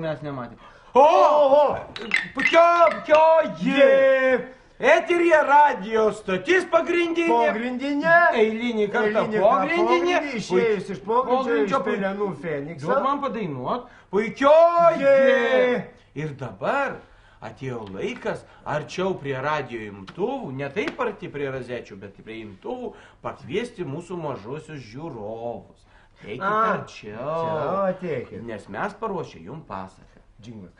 mes nematėme. O! Pukio! Eterija radio stotis pagrindinė. Pogrindinė. Eilinį kartą pogrindinė. Išėjus iš pogrindžio, iš Pelenų Feniksą. Duok man padainuot. Puikioji. Ir dabar atėjo laikas arčiau prie radio imtuvų, ne taip arti prie razečių, bet prie imtuvų, pakviesti mūsų mažuosius žiūrovus. Eikit arčiau. Ateikit. Nes mes paruošę jum pasaką. Džinglas.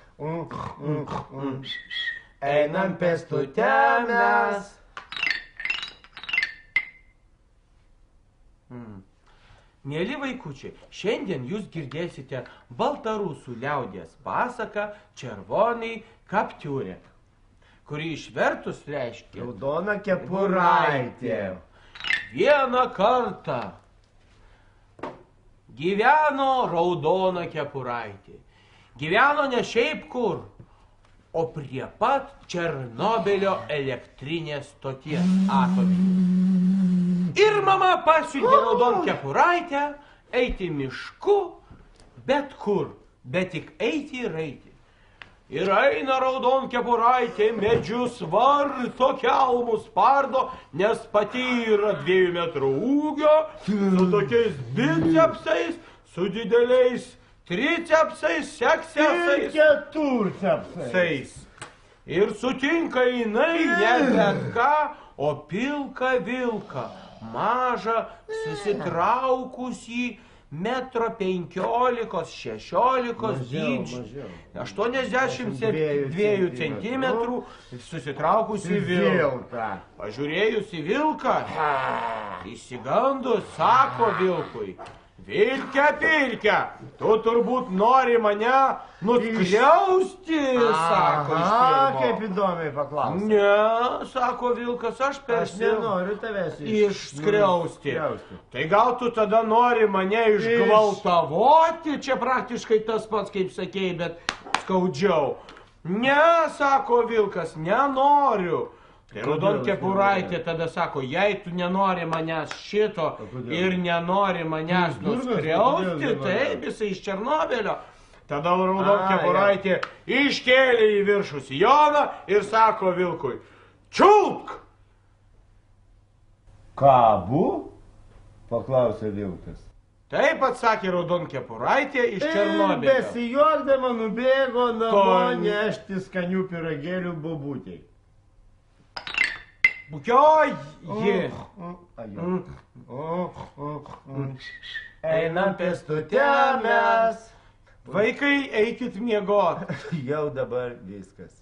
Einam pėstute mes. Mėly vaikučiai, šiandien jūs girdėsite baltarusų liaudies pasaką Červoniai kaptiūrė, kuri išvertus reiškia Raudona kepuraitė. Vieną kartą gyveno raudona kepuraitė. Gyveno ne šiaip kur, o prie pat Černobylio elektrinės stoties atominės. Ir mama pasiuntė raudon kepuraitę eiti mišku, bet kur, bet tik eiti ir eiti. Ir eina raudon kepuraitė, medžius varto, kelmus spardo, nes pati yra 2 metrų ūgio, su tokiais bicepsais, su dideliais tricepsais, seksesais. Ir keturcepsais. Ir sutinka jinai ne bet ką, o pilką vilką, mažą, susitraukusį 1,15 m dydžio, 82 centimetrų susitraukusį vilką. Pažiūrėjus į vilką, išsigandus sako vilkui: Vilke, pilke, tu turbūt nori mane nuskriausti, sako iš pirmo. Kaip įdomiai paklausai. Ne, sako vilkas, aš nenoriu tavęs išskriausti. Tai gal tu tada nori mane išgvaltavoti, čia praktiškai tas pats, kaip sakėjai, bet skaudžiau. Ne, sako vilkas, nenoriu. Tai raudon kepuraitė tada sako, jei tu nenori manęs šito ir nenori manęs nuskriausti, taip, jisai iš Černobylio. Tada raudon kepuraitė iškėlė į viršų sijoną ir sako vilkui: čiulpk! Kabu? Paklausė vilkas. Taip atsakė raudon kepuraitė iš Černobylio. Besijuokdama nubėgo namo nešti skanių pyragėlių bobutei. Bukioji! Einam pėstute mes. Vaikai, eikit miegot. Jau dabar viskas.